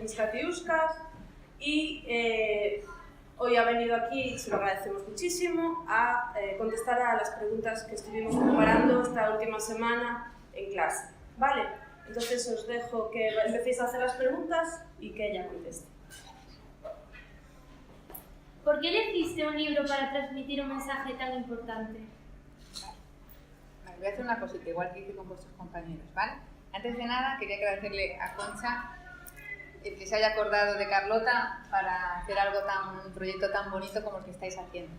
X Katiuskas y hoy ha venido aquí, se lo agradecemos muchísimo, a contestar a las preguntas que estuvimos preparando esta última semana en clase. ¿Vale? Entonces os dejo que empecéis a hacer las preguntas y que ella conteste. ¿Por qué elegiste un libro para transmitir un mensaje tan importante? Vale, voy a hacer una cosita, igual que hice con vuestros compañeros, ¿vale? Antes de nada, quería agradecerle a Concha el que se haya acordado de Carlota para hacer un proyecto tan bonito como el que estáis haciendo.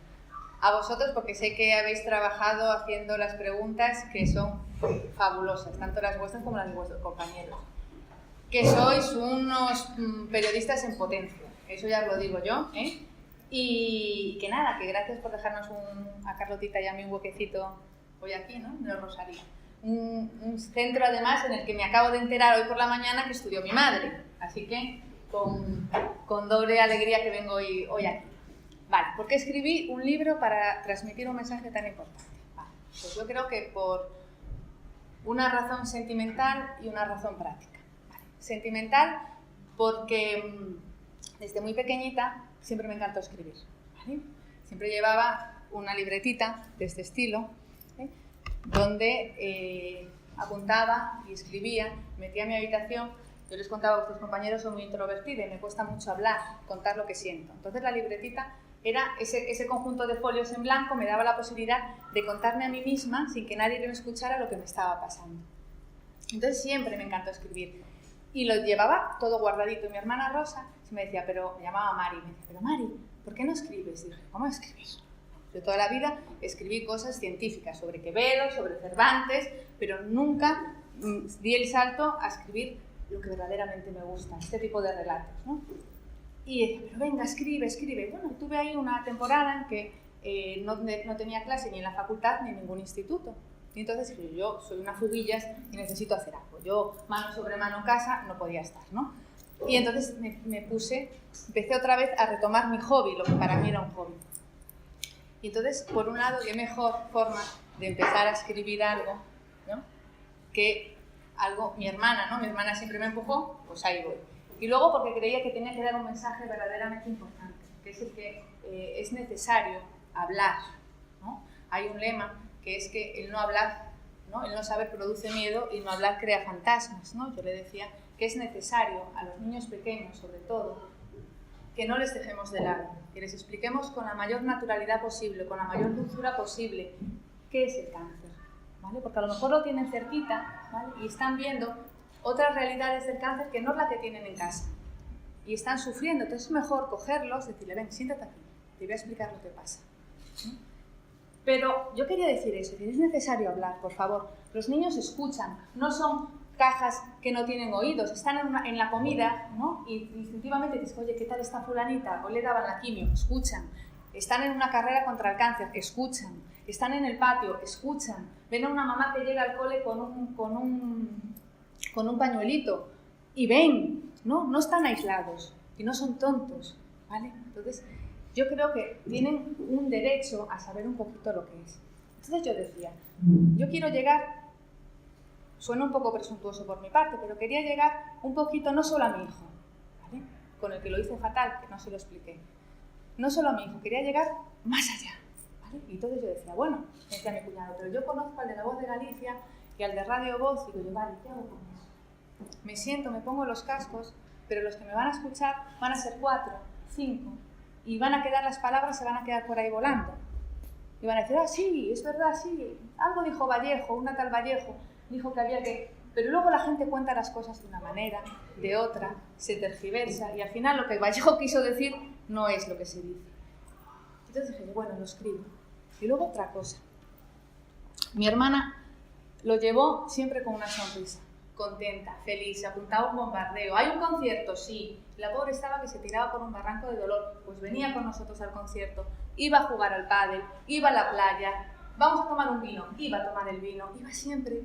A vosotros, porque sé que habéis trabajado haciendo las preguntas que son fabulosas, tanto las vuestras como las de vuestros compañeros. Que sois unos periodistas en potencia, eso ya os lo digo yo, ¿eh? Y que nada, que gracias por dejarnos a Carlotita y a mí un huequecito hoy aquí, ¿no? En el Rosario. Un centro además en el que me acabo de enterar hoy por la mañana que estudió mi madre, así que con doble alegría que vengo hoy aquí. Vale, ¿por qué escribí un libro para transmitir un mensaje tan importante? Vale, pues yo creo que por una razón sentimental y una razón práctica. Vale, sentimental porque desde muy pequeñita siempre me encantó escribir, ¿vale? Siempre llevaba una libretita de este estilo, ¿eh? Donde apuntaba y escribía, metía en mi habitación. Yo les contaba a vuestros compañeros, soy muy introvertida y me cuesta mucho hablar, contar lo que siento. Entonces la libretita era ese conjunto de folios en blanco, me daba la posibilidad de contarme a mí misma, sin que nadie me escuchara, lo que me estaba pasando. Entonces siempre me encantó escribir. Y lo llevaba todo guardadito. Y mi hermana Rosa me decía, me llamaba Mari, me decía, pero Mari, ¿por qué no escribes? Y dije, ¿cómo escribes? Yo toda la vida escribí cosas científicas sobre Quevedo, sobre Cervantes, pero nunca di el salto a escribir lo que verdaderamente me gusta, este tipo de relatos, ¿no? Y decía, pero venga, escribe, escribe. Bueno, tuve ahí una temporada en que no tenía clase ni en la facultad ni en ningún instituto. Y entonces yo soy una fuguillas y necesito hacer algo. Yo, mano sobre mano en casa, no podía estar, ¿no? Y entonces empecé otra vez a retomar mi hobby, lo que para mí era un hobby. Y entonces, por un lado, qué mejor forma de empezar a escribir algo, ¿no? Que algo, mi hermana, ¿no? Mi hermana siempre me empujó, pues ahí voy. Y luego porque creía que tenía que dar un mensaje verdaderamente importante, que es el que es necesario hablar, ¿no? Hay un lema que es que el no hablar, ¿no? El no saber produce miedo y no hablar crea fantasmas, ¿no? Yo le decía que es necesario a los niños pequeños, sobre todo, que no les dejemos de lado, que les expliquemos con la mayor naturalidad posible, con la mayor dulzura posible, qué es el cáncer, ¿vale? Porque a lo mejor lo tienen cerquita, ¿vale? Y están viendo otras realidades del cáncer que no es la que tienen en casa y están sufriendo. Entonces es mejor cogerlos, decirle, ven, siéntate aquí, te voy a explicar lo que pasa, ¿no? Pero yo quería decir eso, que es necesario hablar, por favor. Los niños escuchan, no son cajas que no tienen oídos, están en la comida, ¿no? Y instintivamente dices, oye, ¿qué tal está fulanita? Hoy le daban la quimio, escuchan. Están en una carrera contra el cáncer, escuchan. Están en el patio, escuchan. Ven a una mamá que llega al cole con un pañuelito y ven, ¿no? No están aislados y no son tontos, ¿vale? Entonces, yo creo que tienen un derecho a saber un poquito lo que es. Entonces yo decía, yo quiero llegar, suena un poco presuntuoso por mi parte, pero quería llegar un poquito no solo a mi hijo, ¿vale? Con el que lo hice fatal, que no se lo expliqué. No solo a mi hijo, quería llegar más allá, ¿vale? Y entonces yo decía, bueno, me decía mi cuñado, pero yo conozco al de La Voz de Galicia y al de Radio Voz, y digo yo, vale, ¿qué hago con eso? Me siento, me pongo los cascos, pero los que me van a escuchar van a ser 4, 5, y van a quedar las palabras, se van a quedar por ahí volando. Y van a decir, ah, sí, es verdad, sí, algo dijo Vallejo, una tal Vallejo, dijo que había que... Pero luego la gente cuenta las cosas de una manera, de otra, se tergiversa, y al final lo que Vallejo quiso decir no es lo que se dice. Entonces dije, bueno, lo escribo. Y luego otra cosa. Mi hermana lo llevó siempre con una sonrisa, contenta, feliz, se apuntaba a un bombardeo. ¿Hay un concierto? Sí. La pobre estaba que se tiraba por un barranco de dolor, pues venía con nosotros al concierto, iba a jugar al pádel, iba a la playa, vamos a tomar un vino, iba a tomar el vino, iba siempre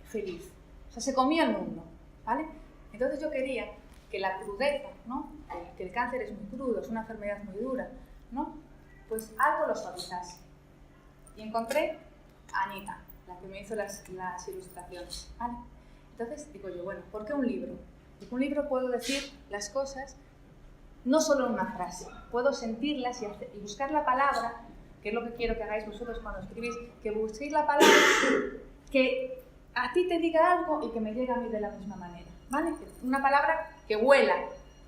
feliz. O sea, se comía el mundo, ¿vale? Entonces yo quería que la crudeza, ¿no? Que el cáncer es muy crudo, es una enfermedad muy dura, ¿no? Pues algo lo suavizase. Y encontré a Anita, la que me hizo las ilustraciones, ¿vale? Entonces digo yo, bueno, ¿por qué un libro? Y con un libro puedo decir las cosas no solo en una frase, puedo sentirlas y buscar la palabra, que es lo que quiero que hagáis vosotros cuando escribís, que busquéis la palabra que a ti te diga algo y que me llegue a mí de la misma manera, ¿vale? Una palabra que huela,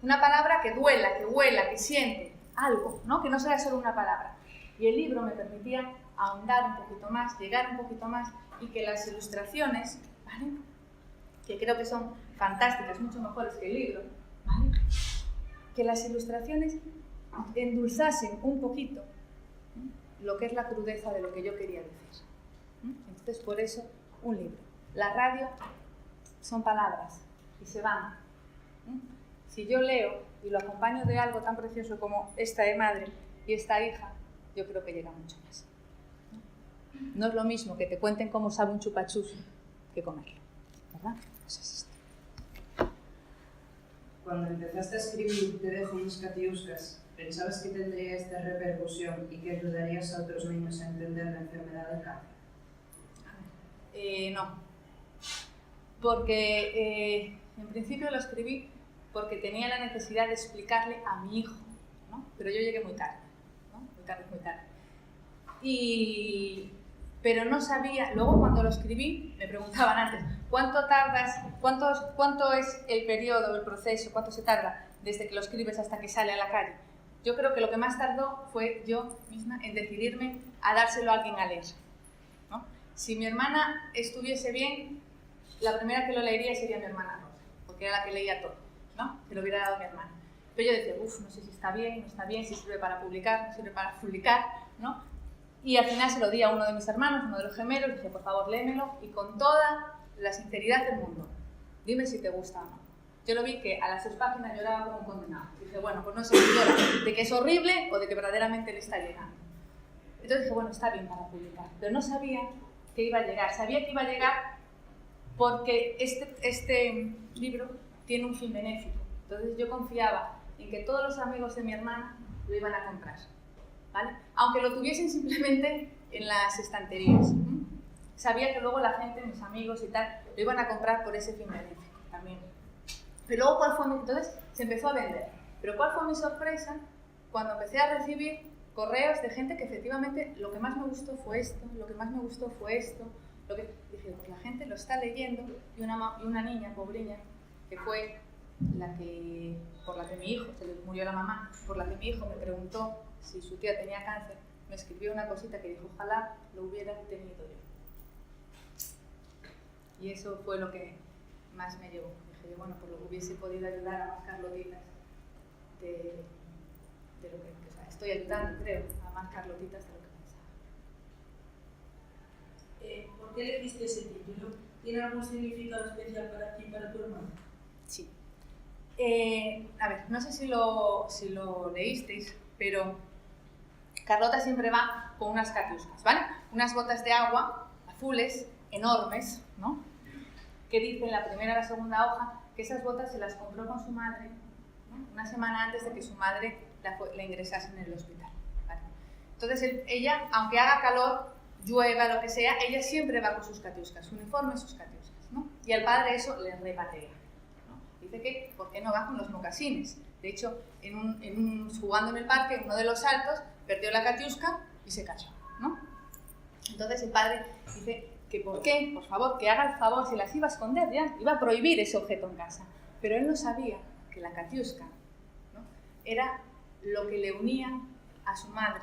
una palabra que duela, que huela, que siente, algo, ¿no? Que no sea solo una palabra. Y el libro me permitía ahondar un poquito más, llegar un poquito más, y que las ilustraciones, ¿vale?, que creo que son fantásticas, mucho mejores que el libro, ¿vale?, que las ilustraciones endulzasen un poquito lo que es la crudeza de lo que yo quería decir. Entonces, por eso, un libro. La radio son palabras y se van. Si yo leo y lo acompaño de algo tan precioso como esta de madre y esta hija, yo creo que llega mucho más. No es lo mismo que te cuenten cómo sabe un chupachus que comerlo, ¿verdad? Eso es esto. Cuando empezaste a escribir Te dejo mis catiuscas, ¿pensabas que tendría esta repercusión y que ayudarías a otros niños a entender la enfermedad del cáncer? No. Porque en principio lo escribí porque tenía la necesidad de explicarle a mi hijo, ¿no? Pero yo llegué muy tarde, ¿no? Muy tarde. Pero no sabía, luego cuando lo escribí, me preguntaban antes, ¿cuánto tardas, cuánto es el periodo, el proceso, cuánto se tarda desde que lo escribes hasta que sale a la calle? Yo creo que lo que más tardó fue yo misma en decidirme a dárselo a alguien a leer, ¿no? Si mi hermana estuviese bien, la primera que lo leería sería mi hermana Rosa, porque era la que leía todo, ¿no? Que lo hubiera dado a mi hermana. Pero yo decía, no sé si está bien, no está bien, si sirve para publicar, no sirve para publicar, ¿no? Y al final se lo di a uno de mis hermanos, uno de los gemelos, dije, por favor, léemelo, y con toda la sinceridad del mundo, dime si te gusta o no. Yo lo vi que a las 6 páginas lloraba como un condenado. Dije, bueno, pues no sé si llora de que es horrible o de que verdaderamente le está llegando. Entonces dije, bueno, está bien para publicar, pero no sabía que iba a llegar. Sabía que iba a llegar porque este libro tiene un fin benéfico. Entonces yo confiaba en que todos los amigos de mi hermana lo iban a comprar, ¿vale? Aunque lo tuviesen simplemente en las estanterías. Sabía que luego la gente, mis amigos y tal, lo iban a comprar por ese fin benéfico también. Pero luego, ¿cuál fue entonces se empezó a vender. Pero ¿cuál fue mi sorpresa? Cuando empecé a recibir correos de gente que efectivamente lo que más me gustó fue esto, lo que más me gustó fue esto, dije, pues la gente lo está leyendo, y una niña, pobreña, que fue por la que mi hijo, se le murió la mamá, por la que mi hijo me preguntó si su tía tenía cáncer, me escribió una cosita que dijo, ojalá lo hubiera tenido yo. Y eso fue lo que más me llevó. Dije yo, bueno, pues lo hubiese podido ayudar a más Carlotitas de lo que, o sea, estoy ayudando, creo, a más Carlotitas de lo que pensaba. ¿Por qué elegiste ese título? ¿Tiene algún significado especial para ti y para tu hermano? Sí. A ver, no sé si lo leísteis, pero Carlota siempre va con unas catiuscas, ¿vale? Unas botas de agua azules, enormes, ¿no? Que dice en la primera y la segunda hoja que esas botas se las compró con su madre, ¿no?, una semana antes de que su madre la ingresase en el hospital, ¿vale? Entonces ella, aunque haga calor, llueva, lo que sea, ella siempre va con sus catiuscas, su uniforme, sus catiuscas, ¿no? Y al padre eso le repatea, ¿no? Dice que, ¿por qué no va con los mocasines? De hecho, jugando en el parque, en uno de los saltos, perdió la catiusca y se cayó, ¿no? Entonces el padre dice que por qué, por favor, que haga el favor, se las iba a esconder ya, iba a prohibir ese objeto en casa. Pero él no sabía que la catiusca, ¿no?, era lo que le unía a su madre,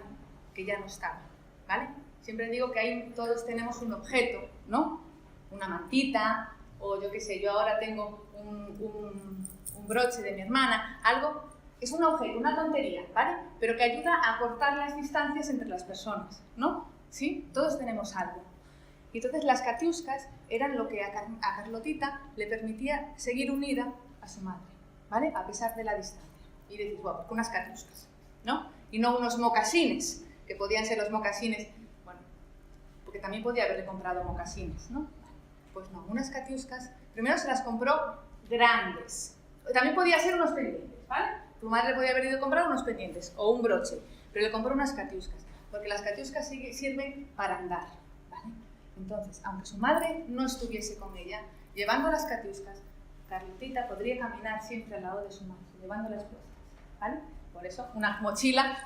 que ya no estaba, ¿vale? Siempre digo que ahí todos tenemos un objeto, ¿no? Una mantita, o yo qué sé, yo ahora tengo un broche de mi hermana, algo, es un objeto, una tontería, ¿vale? Pero que ayuda a cortar las distancias entre las personas, ¿no? ¿Sí? Todos tenemos algo. Y entonces las catiuscas eran lo que a Carlotita le permitía seguir unida a su madre, ¿vale? A pesar de la distancia. Y decís, bueno, ¿por qué unas catiuscas?, ¿no? Y no unos mocasines, que podían ser los mocasines, bueno, porque también podía haberle comprado mocasines, ¿no? Pues no, unas catiuscas, primero se las compró grandes. También podía ser unos pendientes, ¿vale? Tu madre podía haber ido a comprar unos pendientes o un broche, pero le compró unas catiuscas, porque las catiuscas sirven para andar, ¿vale? Entonces, aunque su madre no estuviese con ella, llevando las catiuscas, Carlotita podría caminar siempre al lado de su madre, llevando las puestas, ¿vale? Por eso, una mochila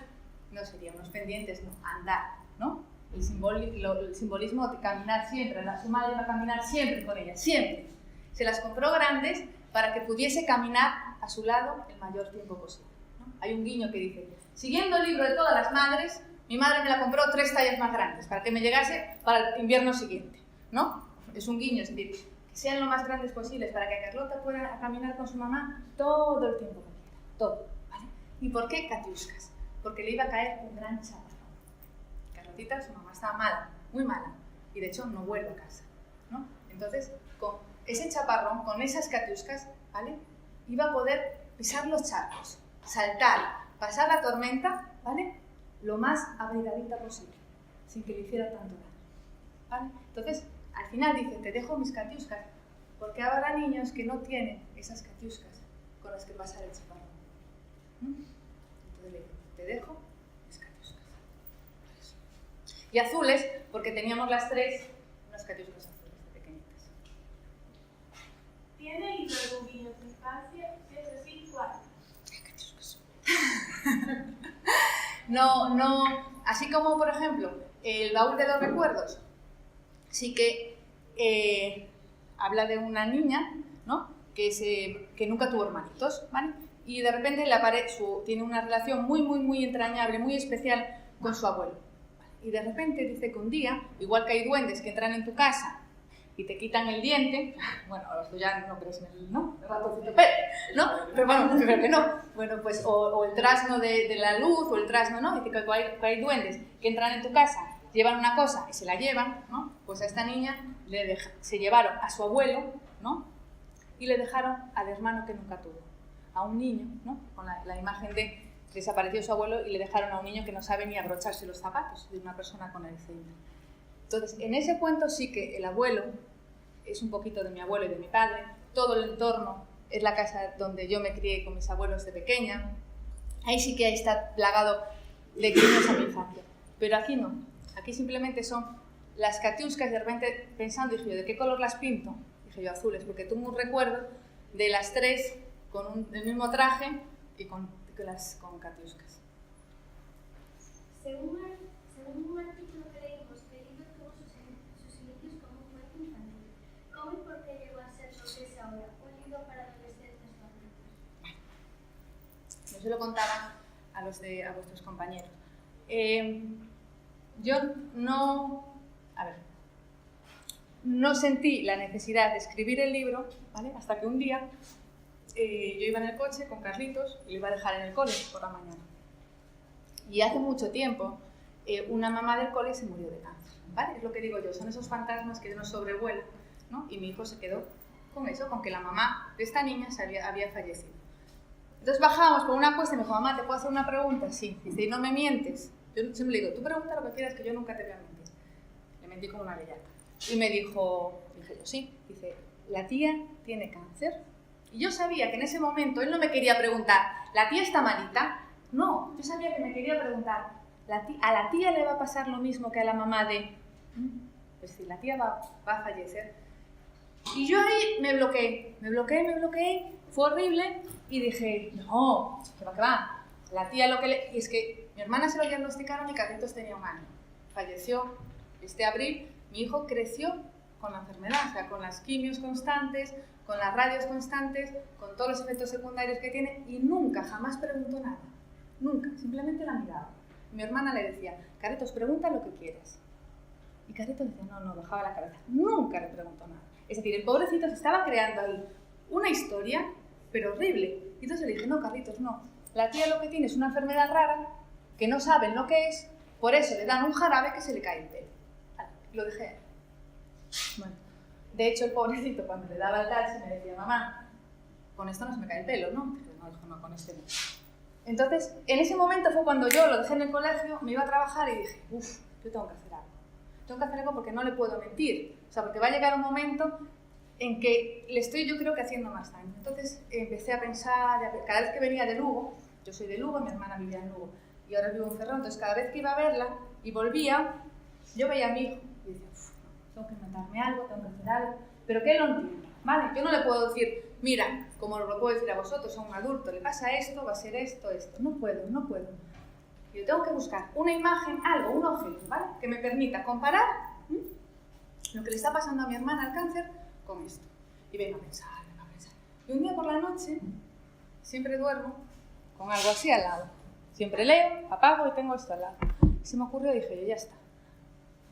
no sería unos pendientes, no, andar, ¿no? El simbolismo de caminar siempre, su madre iba a caminar siempre con ella, siempre. Se las compró grandes para que pudiese caminar a su lado el mayor tiempo posible, ¿no? Hay un guiño que dice, siguiendo el libro de todas las madres, mi madre me la compró 3 tallas más grandes para que me llegase para el invierno siguiente, ¿no? Es un guiño, es decir, que sean lo más grandes posibles para que Carlota pueda caminar con su mamá todo el tiempo que quiera, todo, ¿vale? ¿Y por qué catiuscas? Porque le iba a caer un gran chaparrón. Carlotita, su mamá estaba mala, muy mala, y de hecho no vuelve a casa, ¿no? Entonces, con ese chaparrón, con esas catiuscas, ¿vale? Iba a poder pisar los charcos, saltar, pasar la tormenta, ¿vale? Lo más abrigadita posible, sin que le hiciera tanto daño, ¿vale? Entonces, al final dice, te dejo mis catiuscas, porque habrá niños que no tienen esas catiuscas con las que pasar el chaparrón. Entonces le digo, te dejo mis catiuscas. Y azules, porque teníamos las 3 unas catiuscas azules pequeñitas. ¿Tiene el libro algún guiño a tu infancia? Si es así, ¿cuál? Catiuscas. No, así como por ejemplo el baúl de los recuerdos, sí que habla de una niña, ¿no? que nunca tuvo hermanitos, ¿vale? Y de repente tiene una relación muy entrañable, muy especial con su abuelo. ¿Vale? Y de repente dice que un día, igual que hay duendes que entran en tu casa y te quitan el diente, bueno, esto ya no crees en el, ¿no? El ratoncito Pérez, ¿no? Pero bueno, creo que no. Bueno, pues, o el trasno de la luz, o el trasno, ¿no? Dice que hay duendes que entran en tu casa, llevan una cosa y se la llevan, ¿no? Pues a esta niña se llevaron a su abuelo, ¿no? Y le dejaron al hermano que nunca tuvo, a un niño, ¿no? Con la imagen de desapareció su abuelo y le dejaron a un niño que no sabe ni abrocharse los zapatos, de una persona con Alzheimer. Entonces, en ese cuento sí que el abuelo es un poquito de mi abuelo y de mi padre, todo el entorno es la casa donde yo me crié con mis abuelos de pequeña, ahí sí que está plagado de guiños a mi infancia, pero aquí no, aquí simplemente son las catiuscas. De repente pensando, dije yo, ¿de qué color las pinto? Dije yo, azules, porque tengo un recuerdo de las 3 con el mismo traje y con catiuscas. Según un artículo que leímos, el libro tuvo sus inicios como un cuento infantil. ¿Cómo y por qué llegó a ser lo que es ahora? Un libro para adolescentes o adultos. Yo se lo contaba a vuestros compañeros. Yo no sentí la necesidad de escribir el libro, ¿vale? Hasta que un día yo iba en el coche con Carlitos y lo iba a dejar en el cole por la mañana. Y hace mucho tiempo una mamá del cole se murió de cáncer, ¿vale? Es lo que digo yo, son esos fantasmas que nos sobrevuelan, ¿no? Y mi hijo se quedó con eso, con que la mamá de esta niña había fallecido. Entonces bajamos por una cuesta y me dijo, mamá, ¿te puedo hacer una pregunta? Sí. Dice, ¿y no me mientes? Yo siempre le digo, tú pregunta lo que quieras, que yo nunca te voy a mentir. Le mentí como una bellaca. Y me dijo, dije yo, sí. Dice, ¿la tía tiene cáncer? Y yo sabía que en ese momento él no me quería preguntar, ¿la tía está malita? No, yo sabía que me quería preguntar, ¿a la tía le va a pasar lo mismo que a la mamá de...? Pues sí, la tía va a fallecer. Y yo ahí me bloqueé, fue horrible y dije, no, ¿qué va? La tía lo que le... Y es que mi hermana se lo diagnosticaron y Carlitos tenía 1 año. Falleció este abril, mi hijo creció con la enfermedad, o sea, con las quimios constantes, con las radios constantes, con todos los efectos secundarios que tiene y nunca, jamás preguntó nada. Nunca, simplemente la miraba. Mi hermana le decía, Carlitos, pregunta lo que quieras. Y Carlitos decía, no, bajaba la cabeza. Nunca le preguntó nada. Es decir, el pobrecito se estaba creando ahí una historia, pero horrible. Y entonces le dije, no, Carlitos, no. La tía lo que tiene es una enfermedad rara, que no saben lo que es, por eso le dan un jarabe que se le cae el pelo. Vale, lo dejé ahí. Bueno, de hecho, el pobrecito, cuando le daba el taxi, me decía, mamá, con esto no se me cae el pelo, ¿no? Dije, no, con este no. Entonces, en ese momento fue cuando yo lo dejé en el colegio, me iba a trabajar y dije, yo tengo que hacer algo. Tengo que hacer algo porque no le puedo mentir. O sea, porque va a llegar un momento en que le estoy, yo creo que haciendo más daño. Entonces, empecé a pensar, cada vez que venía de Lugo, yo soy de Lugo, mi hermana vivía en Lugo, y ahora vivo en Ferrol, entonces cada vez que iba a verla y volvía, yo veía a mi hijo y decía, tengo que inventarme algo, tengo que hacer algo, pero que él lo entienda, ¿vale? Yo no le puedo decir, mira, como lo puedo decir a vosotros, a un adulto, le pasa esto, va a ser esto, esto. No puedo. Yo tengo que buscar una imagen, algo, un objeto, ¿vale? Que me permita comparar lo que le está pasando a mi hermana al cáncer con esto. Y vengo a pensar. Y un día por la noche, siempre duermo con algo así al lado. Siempre leo, apago y tengo esto al lado. Y se me ocurrió y dije yo, ya está.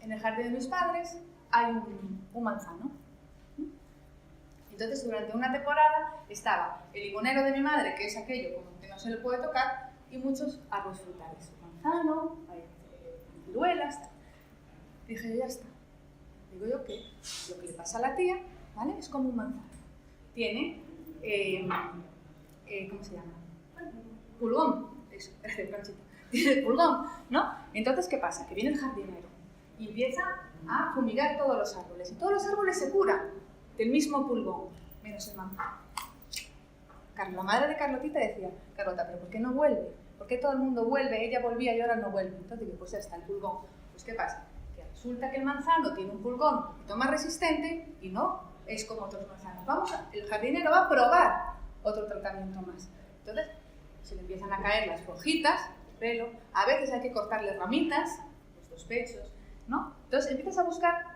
En el jardín de mis padres hay un manzano. Entonces, durante una temporada estaba el limonero de mi madre, que es aquello como que no se le puede tocar, y muchos árboles frutales. Manzano, ciruelas, tal. Dije yo, ya está. Digo yo que lo que le pasa a la tía, ¿vale? Es como un manzano. Tiene, ¿cómo se llama? Pulgón. Eso, Panchita. Tiene pulgón, ¿no? Entonces, ¿qué pasa? Que viene el jardinero y empieza a fumigar todos los árboles. Y todos los árboles se curan del mismo pulgón, menos el manzano. La madre de Carlotita decía, Carlota, ¿pero por qué no vuelve? ¿Por qué todo el mundo vuelve? Ella volvía y ahora no vuelve. Entonces digo, pues ya está, el pulgón. Pues ¿qué pasa? Que resulta que el manzano tiene un pulgón un poquito más resistente y no es como otros manzanos. El jardinero va a probar otro tratamiento más. Entonces se le empiezan a caer las hojitas, el pelo, a veces hay que cortarle ramitas, los dos pechos, ¿no? Entonces empiezas a buscar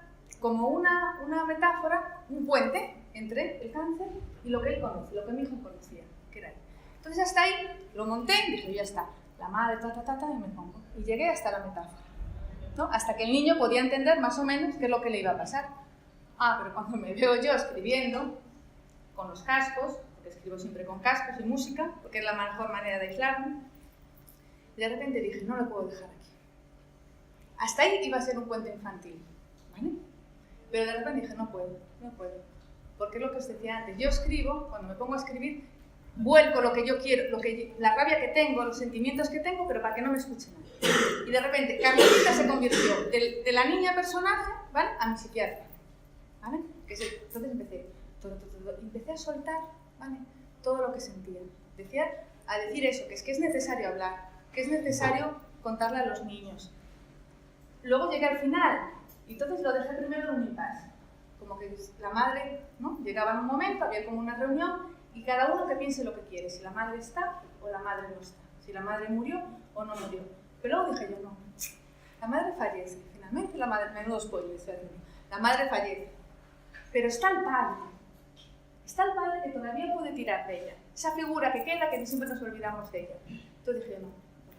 como una metáfora, un puente entre el cáncer y lo que él conoce, lo que mi hijo conocía, que era él. Entonces hasta ahí lo monté y dije, ya está, la madre, y me pongo. Y llegué hasta la metáfora, ¿no? Hasta que el niño podía entender más o menos qué es lo que le iba a pasar. Pero cuando me veo yo escribiendo con los cascos, porque escribo siempre con cascos y música, porque es la mejor manera de aislarme, y de repente dije, no lo puedo dejar aquí. Hasta ahí iba a ser un cuento infantil, ¿vale? Pero de repente dije, no puedo. Porque es lo que os decía antes, yo escribo, cuando me pongo a escribir, vuelco lo que yo quiero, la rabia que tengo, los sentimientos que tengo, pero para que no me escuche nadie. Y de repente, Carlotita se convirtió de la niña personaje, ¿vale?, a mi psiquiatra, ¿vale? Entonces empecé a soltar, ¿vale?, todo lo que sentía. A decir eso, que es necesario hablar, que es necesario contarle a los niños. Luego llegué al final, y entonces lo dejé primero en un impasse. Como que la madre, ¿no?, llegaba en un momento, había como una reunión, y cada uno que piense lo que quiere, si la madre está o la madre no está, si la madre murió o no murió. Pero luego dije yo, no, la madre fallece, finalmente la madre, menudo spoiler, la madre fallece, pero está el padre que todavía puede tirar de ella, esa figura que queda, que siempre nos olvidamos de ella. Entonces dije yo, no,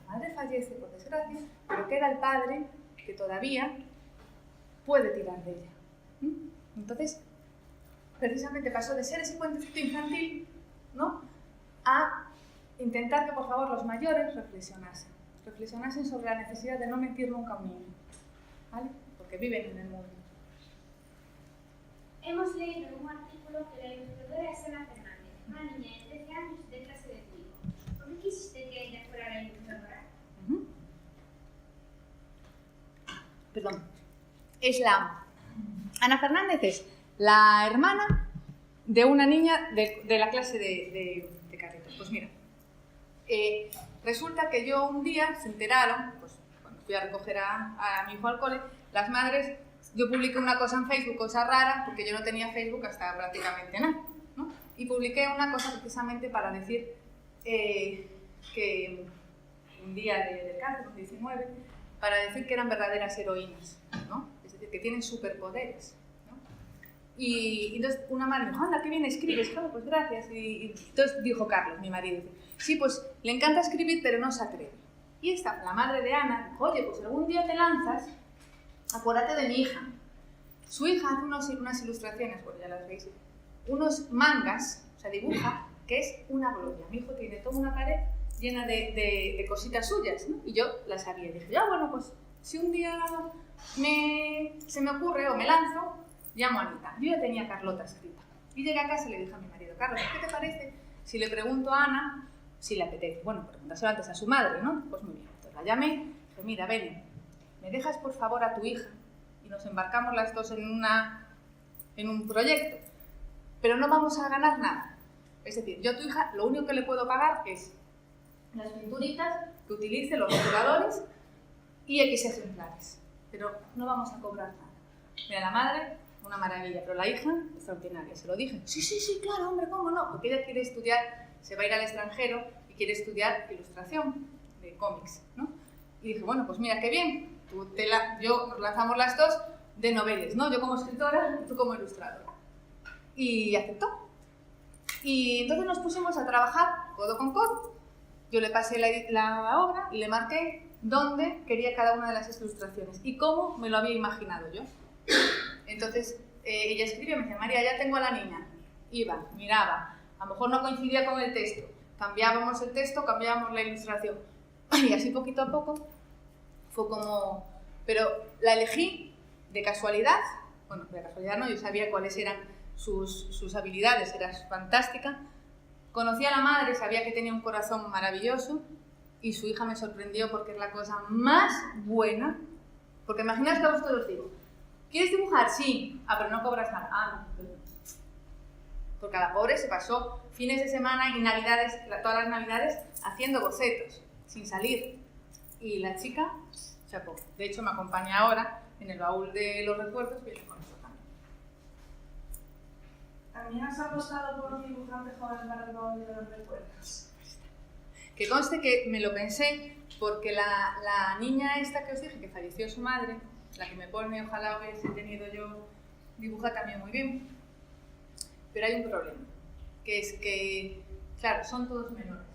la madre fallece por desgracia, pero queda el padre que todavía puede tirar de ella. Entonces, precisamente pasó de ser ese cuentecito infantil, ¿no?, a intentar que por favor los mayores reflexionasen sobre la necesidad de no mentir nunca a un niño, ¿vale?, porque viven en el mundo. Hemos leído un artículo que la ilustradora es Ana Fernández, una niña de 13 años de clase de tu hijo. ¿Por qué quisiste que ella fuera la ilustradora? Perdón. Ana Fernández es la hermana de una niña de la clase de Carlitos. Pues mira, resulta que yo un día se enteraron, pues cuando fui a recoger a mi hijo al cole, las madres, yo publiqué una cosa en Facebook, cosa rara, porque yo no tenía Facebook hasta prácticamente nada, ¿no? Y publiqué una cosa precisamente para decir que un día del cáncer, un 19, para decir que eran verdaderas heroínas, ¿no? Es decir, que tienen superpoderes, ¿no? Y entonces una madre me dijo, anda, qué bien escribes, claro, pues gracias. Y entonces dijo Carlos, mi marido, sí, pues le encanta escribir, pero no se atreve. Y esta, la madre de Ana, dijo, oye, pues algún día te lanzas, acuérdate de mi hija. Su hija hace unas ilustraciones, bueno, ya las veis, unos mangas, o sea, dibuja, que es una gloria. Mi hijo tiene toda una pared llena de cositas suyas, ¿no? Y yo las sabía. Y dije, bueno, pues si un día se me ocurre o me lanzo, llamo a Anita. Yo ya tenía Carlota escrita. Y llegué a casa y le dije a mi marido, Carlos, ¿qué te parece si le pregunto a Ana si le apetece? Bueno, preguntárselo antes a su madre, ¿no? Pues muy bien. Entonces la llamé y dije, mira, ven, ¿me dejas por favor a tu hija? Y nos embarcamos las dos en un proyecto. Pero no vamos a ganar nada. Es decir, yo a tu hija lo único que le puedo pagar es las pinturitas que utilice, los rotuladores y X ejemplares. Pero no vamos a cobrar nada. Mira, la madre una maravilla, pero la hija, extraordinaria. Se lo dije, sí, claro, hombre, ¿cómo no? Porque ella quiere estudiar, se va a ir al extranjero y quiere estudiar ilustración de cómics, ¿no? Y dije, bueno, pues mira, qué bien, nos lanzamos las dos de noveles, ¿no? Yo como escritora, tú como ilustradora. Y aceptó. Y entonces nos pusimos a trabajar codo con codo. Yo le pasé la obra y le marqué dónde quería cada una de las ilustraciones y cómo me lo había imaginado yo. Entonces ella escribió, me decía, María, ya tengo a la niña. Iba, miraba, a lo mejor no coincidía con el texto. Cambiábamos el texto, cambiábamos la ilustración. Y así poquito a poco fue como... Pero la elegí de casualidad. Bueno, de casualidad no, yo sabía cuáles eran sus habilidades, era fantástica. Conocí a la madre, sabía que tenía un corazón maravilloso y su hija me sorprendió porque es la cosa más buena. Porque imaginas que a vosotros os digo, ¿quieres dibujar? Sí. Ah, pero no cobras nada. Ah, no. Porque a la pobre se pasó fines de semana y navidades, todas las navidades, haciendo bocetos, sin salir. Y la chica, chapó. De hecho, me acompaña ahora en el baúl de los recuerdos, viene con eso también. ¿También has apostado por un dibujante joven para el baúl de los recuerdos? Que conste que me lo pensé porque la niña esta que os dije, que falleció su madre, la que me pone, ojalá hubiese tenido yo, dibuja también muy bien. Pero hay un problema, que es que, claro, son todos menores.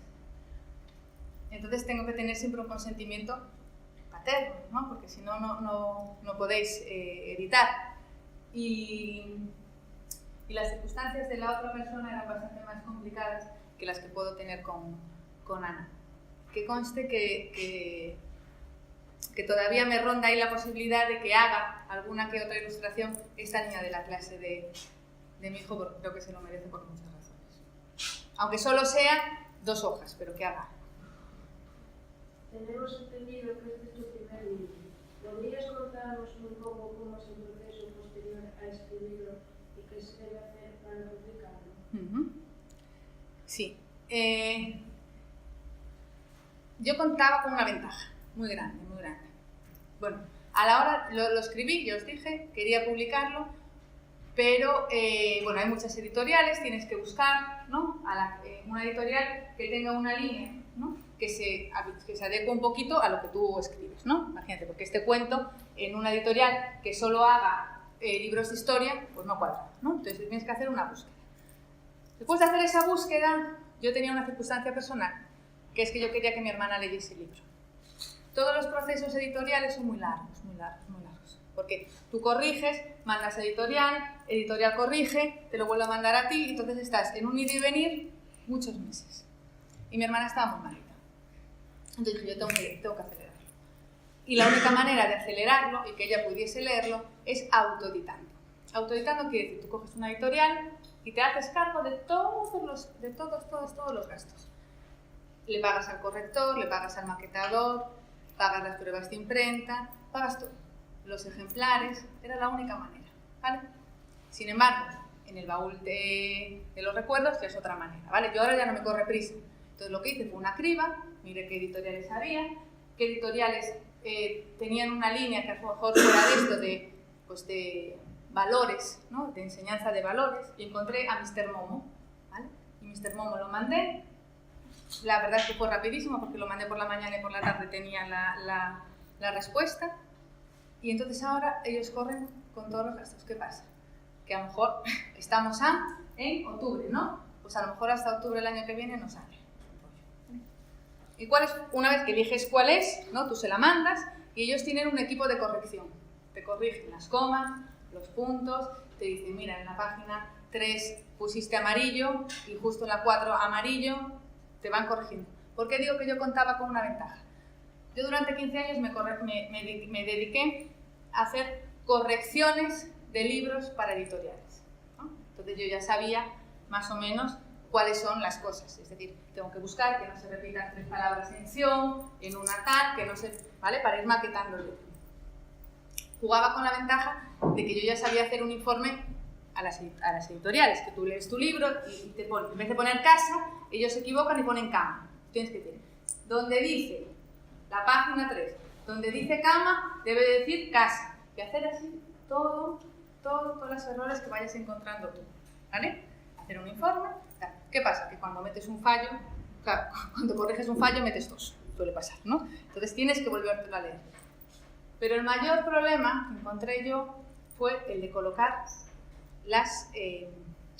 Entonces tengo que tener siempre un consentimiento paterno, ¿no? Porque si no, no podéis editar. Y las circunstancias de la otra persona eran bastante más complicadas que las que puedo tener con Ana. Que conste que todavía me ronda ahí la posibilidad de que haga alguna que otra ilustración esta niña de la clase de mi hijo, porque creo que se lo merece por muchas razones. Aunque solo sea 2 hojas, pero que haga. Tenemos entendido que este es tu primer libro. ¿Podrías contarnos un poco cómo es el proceso posterior a escribirlo y qué se debe hacer para publicarlo? Sí. Yo contaba con una ventaja muy grande, muy grande. Bueno, a la hora lo escribí, yo os dije, quería publicarlo, pero bueno, hay muchas editoriales, tienes que buscar, ¿no? Una editorial que tenga una línea, ¿no? que se adecue un poquito a lo que tú escribes, ¿no? Imagínate, porque este cuento en una editorial que solo haga libros de historia, pues no cuadra, ¿no? Entonces tienes que hacer una búsqueda. Después de hacer esa búsqueda, yo tenía una circunstancia personal, que es que yo quería que mi hermana leyese el libro. Todos los procesos editoriales son muy largos, muy largos, muy largos. Porque tú corriges, mandas a editorial corrige, te lo vuelve a mandar a ti, y entonces estás en un ir y venir muchos meses. Y mi hermana estaba muy malita. Entonces dije, yo tengo que acelerarlo. Y la única manera de acelerarlo y que ella pudiese leerlo es autoeditando. Autoeditando quiere decir, tú coges una editorial y te haces cargo de todos los gastos. Le pagas al corrector, le pagas al maquetador, pagas las pruebas de imprenta, pagas todo. Los ejemplares, era la única manera, ¿vale? Sin embargo, en el baúl de los recuerdos ya es otra manera, ¿vale? Yo ahora ya no me corre prisa. Entonces lo que hice fue una criba, miré qué editoriales había, qué editoriales tenían una línea que a lo mejor fuera de esto, de valores, ¿no? De enseñanza de valores, y encontré a Mr. Momo, ¿vale? Y Mr. Momo lo mandé. La verdad es que fue rapidísimo porque lo mandé por la mañana y por la tarde tenía la respuesta. Y entonces ahora ellos corren con todos los gastos. ¿Qué pasa? Que a lo mejor estamos en octubre, ¿no? Pues a lo mejor hasta octubre del año que viene no sale. ¿Y cuál es? Una vez que eliges cuál es, ¿no? Tú se la mandas y ellos tienen un equipo de corrección. Te corrigen las comas, los puntos, te dicen, mira, en la página 3 pusiste amarillo y justo en la 4 amarillo, te van corrigiendo. ¿Por qué digo que yo contaba con una ventaja? Yo durante 15 años me dediqué a hacer correcciones de libros para editoriales, ¿no? Entonces yo ya sabía más o menos cuáles son las cosas, es decir, tengo que buscar que no se repitan 3 palabras en ción, en una tal, que no se, ¿vale? Para ir maquetando el libro. Jugaba con la ventaja de que yo ya sabía hacer un informe a las editoriales, que tú lees tu libro y te ponen, en vez de poner casa, ellos se equivocan y ponen cama. Tienes que decir, donde dice la página 3, donde dice cama, debe decir casa. Y hacer así todo todos los errores que vayas encontrando tú, ¿vale? Hacer un informe, tal. ¿Qué pasa? Que cuando metes un fallo, claro, cuando corriges un fallo metes 2, suele pasar, ¿no? Entonces tienes que volvértelo a leer. Pero el mayor problema que encontré yo fue el de colocar las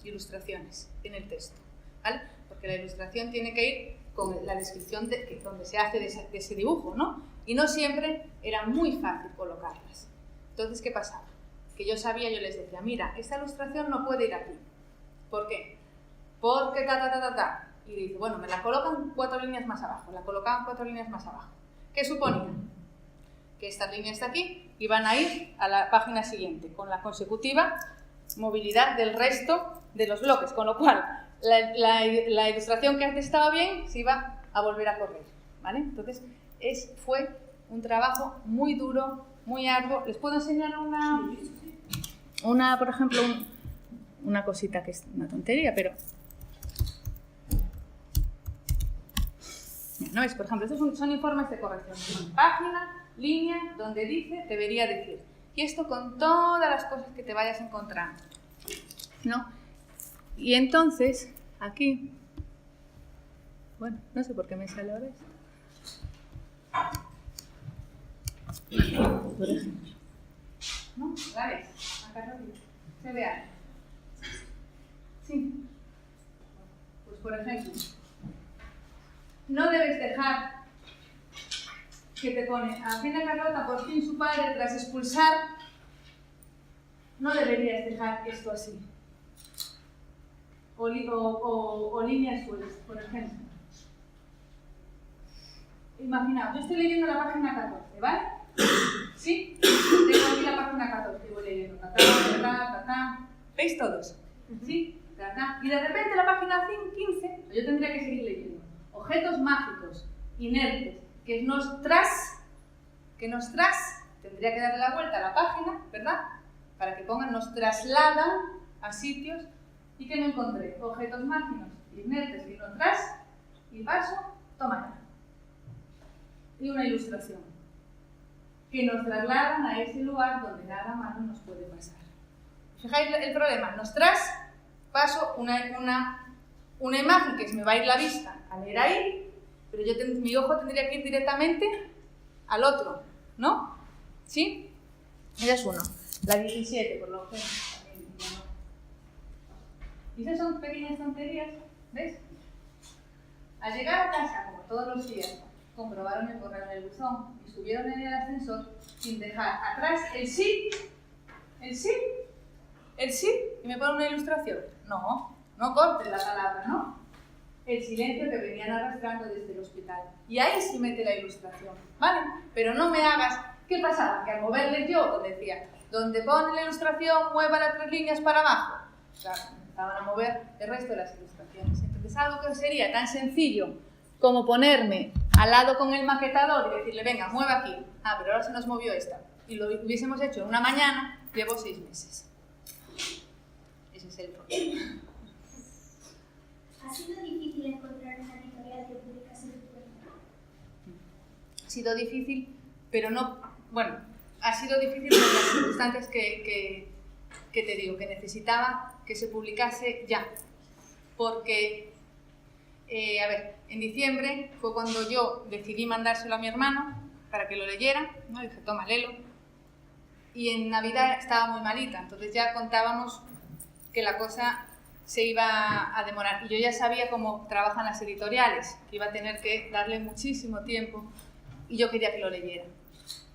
ilustraciones en el texto, ¿vale? Porque la ilustración tiene que ir con la descripción donde se hace de ese dibujo, ¿no? Y no siempre era muy fácil colocarlas. Entonces, ¿qué pasaba? Que yo les decía, mira, esta ilustración no puede ir aquí. ¿Por qué? Porque ta. Y dice, bueno, me la colocan 4 líneas más abajo. La colocaban 4 líneas más abajo. ¿Qué suponía? Que esta línea está aquí y van a ir a la página siguiente, con la consecutiva movilidad del resto de los bloques. Con lo cual, la ilustración que antes estaba bien se iba a volver a correr, ¿vale? Entonces, fue un trabajo muy duro, muy arduo. ¿Les puedo enseñar por ejemplo, una cosita que es una tontería, pero... ¿No ves? Por ejemplo, estos son informes de corrección. Página, línea, donde dice, debería decir. Y esto con todas las cosas que te vayas encontrando, ¿no? Y entonces, aquí... Bueno, no sé por qué me sale ahora esto. Por ejemplo, ¿no? ¿La ves? Acá arriba. ¿Se ve algo? Sí. Pues por ejemplo, no debes dejar que te pone a Fina Carlota, por fin su padre tras expulsar. No deberías dejar esto así. O líneas sueltas, por ejemplo. Imaginaos, yo estoy leyendo la página 14, ¿vale? ¿Sí? Tengo aquí la página 14 y voy leyendo. ¿Veis todos? ¿Sí? Y de repente la página 15, yo tendría que seguir leyendo. Objetos mágicos, inertes, que nos tendría que darle la vuelta a la página, ¿verdad? Para que pongan, nos trasladan a sitios. ¿Y qué me encontré? Objetos mágicos, inertes, que nos y paso, toma ya. Y una ilustración que nos trasladan a ese lugar donde nada malo nos puede pasar. Fijáis el problema, paso una imagen que se me va a ir la vista a leer ahí, pero mi ojo tendría que ir directamente al otro, ¿no? ¿Sí? Esa es uno. La 17, por lo que... Y esas son pequeñas tonterías, ¿ves? Al llegar a casa, como todos los días, comprobaron el correo en el buzón y subieron en el ascensor sin dejar atrás el sí, y me ponen una ilustración. No corten la palabra, ¿no? El silencio que venían arrastrando desde el hospital. Y ahí sí mete la ilustración, ¿vale? Pero no me hagas... ¿Qué pasaba? Que al moverle yo, decía, donde pone la ilustración, mueva las 3 líneas para abajo. Claro, empezaban a mover el resto de las ilustraciones. Entonces, algo que sería tan sencillo como ponerme al lado con el maquetador y decirle, venga, mueve aquí. Ah, pero ahora se nos movió esta. Y lo hubiésemos hecho en una mañana, llevo 6 meses. Ese es el problema. ¿Ha sido difícil encontrar una editorial que publicase tu cuenta? Ha sido difícil, pero no... Bueno, ha sido difícil por las circunstancias que te digo, que necesitaba que se publicase ya. Porque, en diciembre fue cuando yo decidí mandárselo a mi hermano para que lo leyera, ¿no? Dije, toma, léelo. Y en Navidad estaba muy malita, entonces ya contábamos que la cosa se iba a demorar. Y yo ya sabía cómo trabajan las editoriales, que iba a tener que darle muchísimo tiempo y yo quería que lo leyera.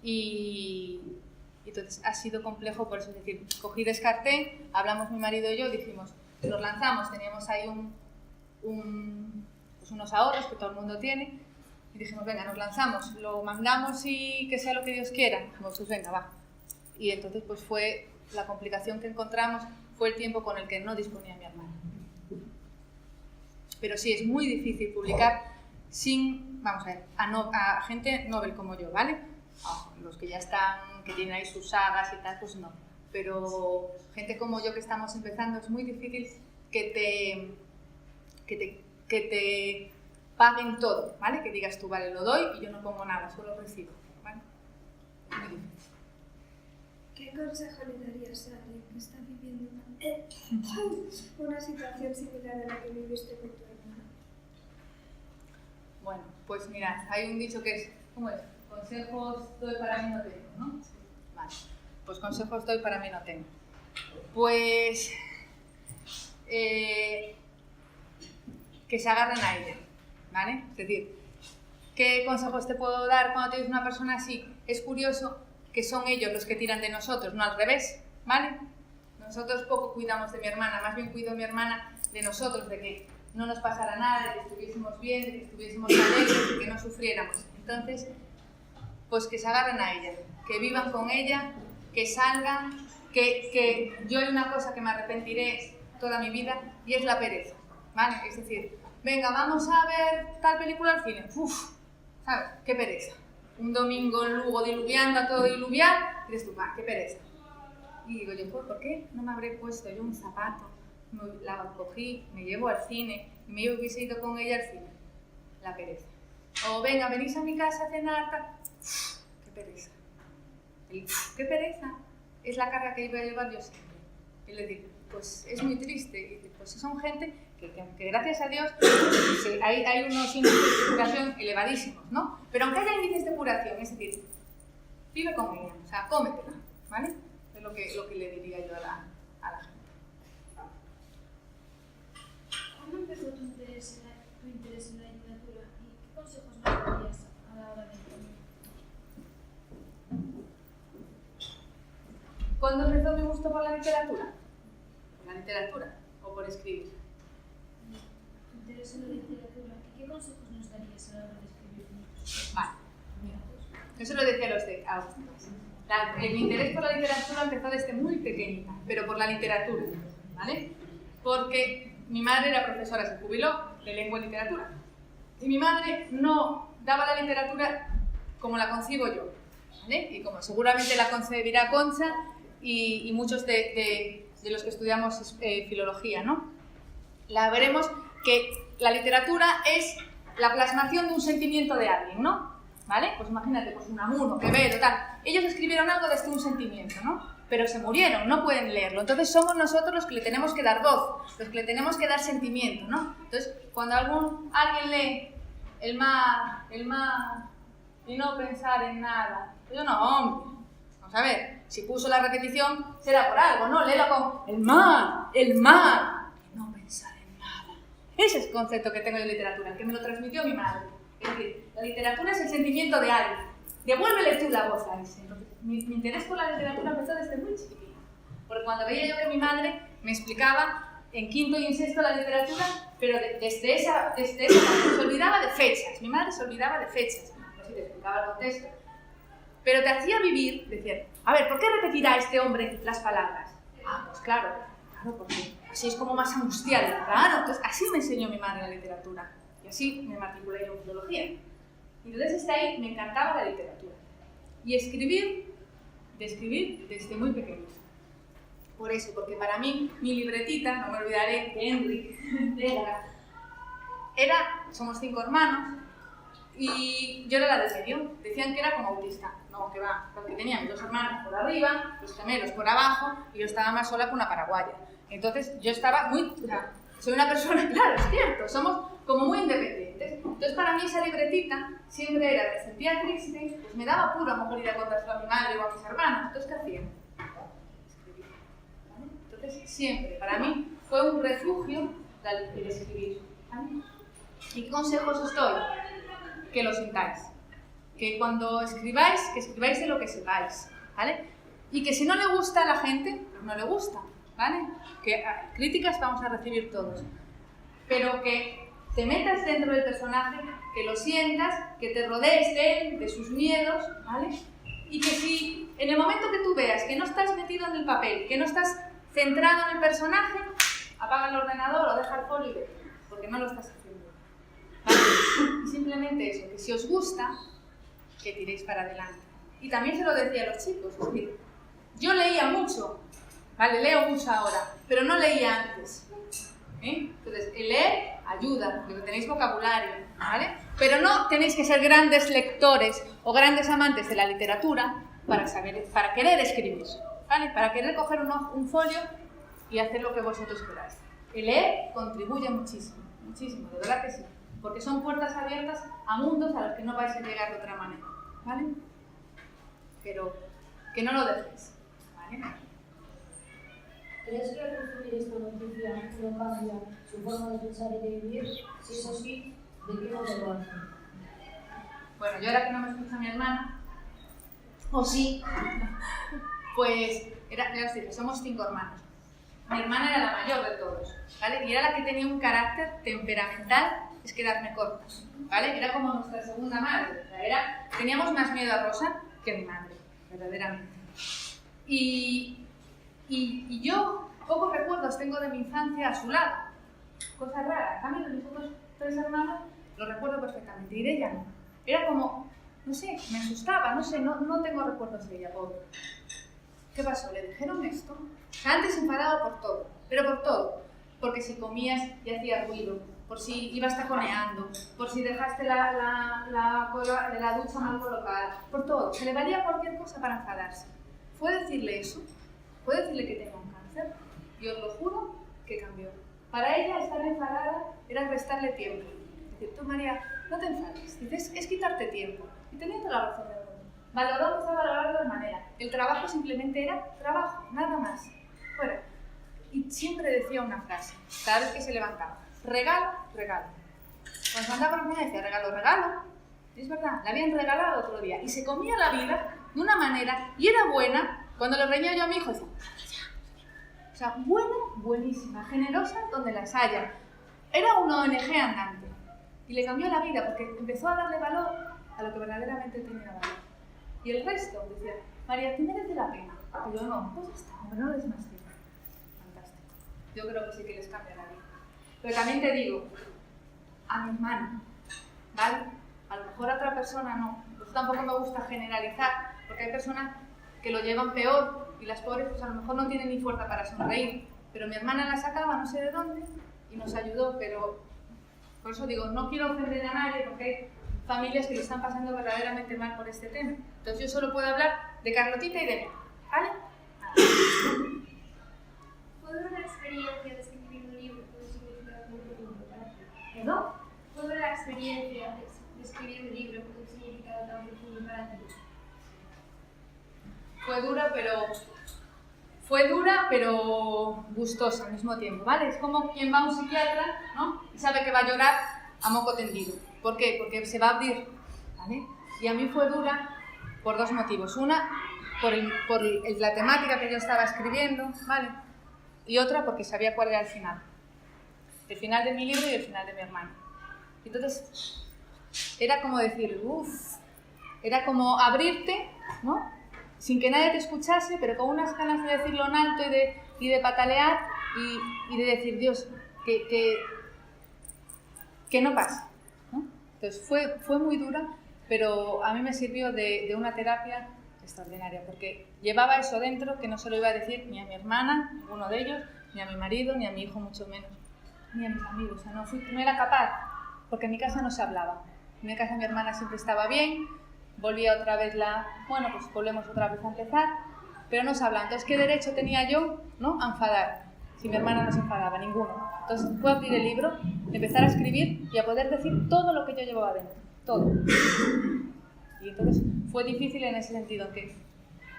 Y entonces ha sido complejo por eso, es decir, cogí, descarté, hablamos mi marido y yo, dijimos, nos lanzamos, teníamos ahí pues unos ahorros que todo el mundo tiene, y dijimos, venga, nos lanzamos, lo mandamos y que sea lo que Dios quiera. Dijimos, pues venga, va. Y entonces pues fue la complicación que encontramos, fue el tiempo con el que no disponía mi hermano. Pero sí, es muy difícil publicar sin, vamos a ver, a gente novel como yo, ¿vale? Los que ya están, que tienen ahí sus sagas y tal, pues no. Pero gente como yo que estamos empezando, es muy difícil que te paguen todo, ¿vale? Que digas tú, vale, lo doy y yo no pongo nada, solo recibo, ¿vale? Es muy difícil. ¿Qué consejo le darías a alguien que está viviendo una situación similar a la que viviste con tu hermana? Bueno, pues mira, hay un dicho que es, ¿cómo es? Consejos doy para mí no tengo, ¿no? Sí. Vale, pues consejos doy para mí no tengo. Pues que se agarren a ella, ¿vale? Es decir, ¿qué consejos te puedo dar cuando tienes una persona así? Es curioso que son ellos los que tiran de nosotros, no al revés, ¿vale? Nosotros poco cuidamos de mi hermana, más bien cuido a mi hermana de nosotros, de que no nos pasara nada, de que estuviésemos bien, de que estuviésemos alegres, de que no sufriéramos. Entonces, pues que se agarren a ella, que vivan con ella, que salgan, que yo hay una cosa que me arrepentiré toda mi vida y es la pereza, ¿vale? Es decir, venga, vamos a ver tal película al cine. Uf, ¿sabes? Qué pereza. Un domingo en Lugo diluviando, todo diluviar, y dices tú, qué pereza. Y digo yo, pues, ¿por qué no me habré puesto yo un zapato? La cogí, me llevo al cine, y me hubiese ido con ella al cine. La pereza. O venga, venís a mi casa a cenar, tal. Qué pereza. Qué pereza. Es la carga que iba a llevar yo siempre. Y le digo, pues es muy triste. Y pues son gente que gracias a Dios hay unos índices de curación elevadísimos, ¿no? Pero aunque haya índices de curación, es decir, vive con ella, o sea, cómetela, ¿vale? Es lo que le diría yo a la gente. ¿Cuándo empezó tu interés en la literatura y qué consejos nos darías a la hora de escribir? ¿Cuándo empezó mi gusto por la literatura? ¿Por la literatura o por escribir? Tu interés en la literatura y qué consejos nos darías a la hora de escribir? Vale, mira, eso lo decía los de mi interés por la literatura empezó desde muy pequeñita, pero por la literatura, ¿vale? Porque mi madre era profesora, se jubiló de lengua y literatura. Y mi madre no daba la literatura como la concibo yo, ¿vale? Y como seguramente la concebirá Concha y muchos de los que estudiamos filología, ¿no? La veremos que la literatura es la plasmación de un sentimiento de alguien, ¿no? ¿Vale? Pues imagínate, pues Unamuno, Quevedo, tal. Ellos escribieron algo desde un sentimiento, ¿no? Pero se murieron, no pueden leerlo. Entonces somos nosotros los que le tenemos que dar voz, los que le tenemos que dar sentimiento, ¿no? Entonces, cuando alguien lee el mar, y no pensar en nada, yo no, hombre. Vamos a ver, si puso la repetición será por algo, ¿no? Léelo con el mar, y no pensar en nada. Ese es el concepto que tengo de literatura, que me lo transmitió mi madre. Es decir, la literatura es el sentimiento de alguien. Devuélvele tú la voz a ese. Entonces, mi interés por la literatura empezó desde muy chiquitita. Porque cuando veía yo que mi madre me explicaba en quinto y en sexto la literatura, pero desde esa se olvidaba de fechas. Mi madre se olvidaba de fechas. No sé si te explicaba el contexto. Pero te hacía vivir, decir, a ver, ¿por qué repetirá este hombre las palabras? Pues claro, porque así es como más angustiado. Claro, entonces así me enseñó mi madre la literatura. Y así me matriculé yo en filología. Y entonces desde ahí me encantaba la literatura. Y escribir desde muy pequeño. Por eso, porque para mí, mi libretita, no me olvidaré de Henry, somos 5 hermanos, y yo era la del medio. Decían que era como autista. No, que va, porque tenía mis 2 hermanos por arriba, los gemelos por abajo, y yo estaba más sola que una paraguaya. Entonces yo estaba soy una persona, claro, es cierto, somos como muy independientes. Entonces para mí esa libretita siempre era, me sentía triste, pues me daba apuro a lo mejor ir a contárselo a mi madre o a mis hermanos. Entonces, ¿qué hacía? Escribir. ¿Vale? Entonces siempre, para mí, fue un refugio el escribir. ¿Vale? ¿Y qué consejos os doy? Que lo sintáis. Que cuando escribáis, que escribáis de lo que sepáis. ¿Vale? Y que si no le gusta a la gente, pues no le gusta. ¿Vale? Que críticas vamos a recibir todos. Pero que te metas dentro del personaje, que lo sientas, que te rodees de él, de sus miedos, ¿vale? Y que si en el momento que tú veas que no estás metido en el papel, que no estás centrado en el personaje, apaga el ordenador o deja el folio y vete, porque no lo estás haciendo. ¿Vale? Y simplemente eso, que si os gusta, que tiréis para adelante. Y también se lo decía a los chicos, es decir, yo leía mucho, ¿vale? Leo mucho ahora, pero no leía antes. Entonces, el leer ayuda, porque tenéis vocabulario, ¿vale? Pero no tenéis que ser grandes lectores o grandes amantes de la literatura para querer escribir. ¿vale? Para querer coger un folio y hacer lo que vosotros queráis. El leer contribuye muchísimo, muchísimo, de verdad que sí. Porque son puertas abiertas a mundos a los que no vais a llegar de otra manera, ¿vale? Pero que no lo dejéis, ¿vale? ¿Crees que al recibir esta noticia no cambia su forma de pensar y de vivir? Si es así, ¿de qué modo lo hace? Bueno, yo ahora que no me escucha mi hermana, o sí, pues ya os dije, somos 5 hermanos. Mi hermana era la mayor de todos, ¿vale? Y era la que tenía un carácter temperamental, es quedarme corta, ¿vale? Era como nuestra segunda madre, o sea, teníamos más miedo a Rosa que a mi madre, verdaderamente. Y yo pocos recuerdos tengo de mi infancia a su lado, cosa rara. En cambio, de mis otros 3 hermanos lo recuerdo perfectamente, y de ella no. Era como, no sé, me asustaba, no sé, no tengo recuerdos de ella, pobre. ¿Qué pasó? ¿Le dijeron esto? Antes se enfadaba por todo, pero por todo. Porque si comías y hacía ruido, por si ibas taconeando, por si dejaste la ducha mal colocada, por todo. Se le valía cualquier cosa para enfadarse. Fue decirle eso, fue decirle que tenía un cáncer, y os lo juro que cambió. Para ella estar enfadada era restarle tiempo. Es decir, tú María, no te enfades. Dices, es quitarte tiempo. Y tenía toda la razón del mundo. Valoró, empezó a valorar de otra manera. El trabajo simplemente era trabajo, nada más. Fuera. Y siempre decía una frase, cada vez que se levantaba: regalo, regalo. Cuando se andaba por la mañana decía regalo, regalo. Y es verdad, la habían regalado otro día. Y se comía la vida de una manera, y era buena. Cuando le reñía yo a mi hijo, decía, o sea, buena, buenísima, generosa donde las haya. Era una ONG andante. Y le cambió la vida porque empezó a darle valor a lo que verdaderamente tenía valor. Y el resto decía, María, ¿te merece la pena? Y yo, no, pues ya está, hombre, no les más tiempo. Fantástico. Yo creo que sí que les cambia la vida. Pero también te digo, a mi hermana, ¿vale? A lo mejor a otra persona no. Pues tampoco me gusta generalizar, porque hay personas que lo llevan peor y las pobres pues a lo mejor no tienen ni fuerza para sonreír. Pero mi hermana la sacaba no sé de dónde y nos ayudó, pero por eso digo, no quiero ofender a nadie porque hay familias que lo están pasando verdaderamente mal por este tema. Entonces yo solo puedo hablar de Carlotita y de mí, ¿vale? ¿Fue una experiencia de escribir un libro con un significado muy profundo para ti? ¿Perdón? ¿Fue una experiencia de escribir un libro con un significado tan profundo para ti? Fue dura, pero gustosa al mismo tiempo, ¿vale? Es como quien va a un psiquiatra, ¿no? Y sabe que va a llorar a moco tendido. ¿Por qué? Porque se va a abrir, ¿vale? Y a mí fue dura por 2 motivos. Una, por la temática que yo estaba escribiendo, ¿vale? Y otra, porque sabía cuál era el final. El final de mi libro y el final de mi hermano. Entonces, era como decir, era como abrirte, ¿no? Sin que nadie te escuchase, pero con unas ganas de decirlo en alto y de patalear y de decir, Dios, que no pase, ¿no? Entonces fue muy dura, pero a mí me sirvió de una terapia extraordinaria, porque llevaba eso dentro que no se lo iba a decir ni a mi hermana, ninguno de ellos, ni a mi marido, ni a mi hijo mucho menos, ni a mis amigos. O sea, no era capaz, porque en mi casa no se hablaba. En mi casa mi hermana siempre estaba bien, volvía otra vez pues volvemos otra vez a empezar, pero no se hablaba. Entonces, ¿qué derecho tenía yo, ¿no?, a enfadar? Si mi hermana no se enfadaba, ninguno. Entonces, fue abrir el libro, empezar a escribir y a poder decir todo lo que yo llevaba dentro, todo. Y entonces fue difícil en ese sentido, que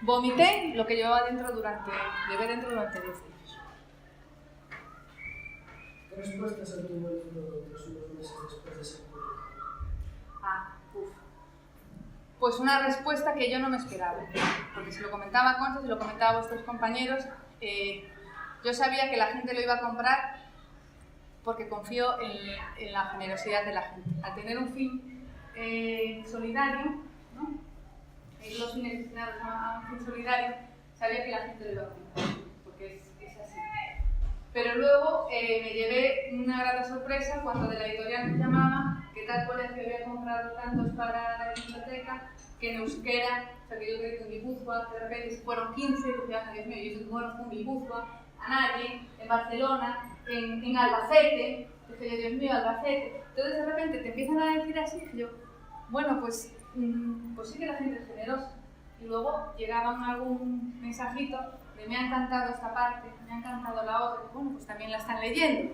vomité lo que llevaba dentro durante 10 años. ¿Qué respuestas obtuvo el libro tras unos meses después de ser publicado? Pues una respuesta que yo no me esperaba, porque se lo comentaba a Concha, se lo comentaba a vuestros compañeros. Yo sabía que la gente lo iba a comprar porque confío en la generosidad de la gente. Al tener un fin solidario, ¿no?, los fines destinados a un fin solidario, sabía que la gente lo iba a comprar, porque es así. Pero luego me llevé una grata sorpresa cuando de la editorial me llamaban que tal colegio había comprado tantos para la biblioteca, que en euskera, o sea, que yo creí que en Guipúzcoa, de repente fueron 15, y decía, Dios mío, yo no fui en Guipúzcoa, a nadie, en Barcelona, en Albacete, dije yo, Dios mío, Albacete. Entonces de repente te empiezan a decir así, y yo, bueno, pues sí que la gente es generosa. Y luego llegaban algún mensajito de me ha encantado esta parte, me ha encantado la otra, bueno, pues también la están leyendo,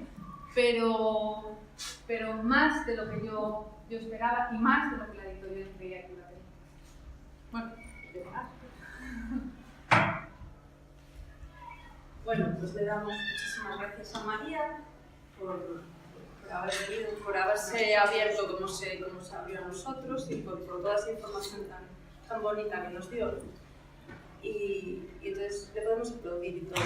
pero más de lo que yo esperaba y más de lo que la editorial creía que iba a tener. Bueno, Bueno, pues le damos muchísimas gracias a María por haber venido, por haberse abierto como se abrió a nosotros y por toda esa información tan bonita que nos dio. Y entonces le podemos aplaudir y todo.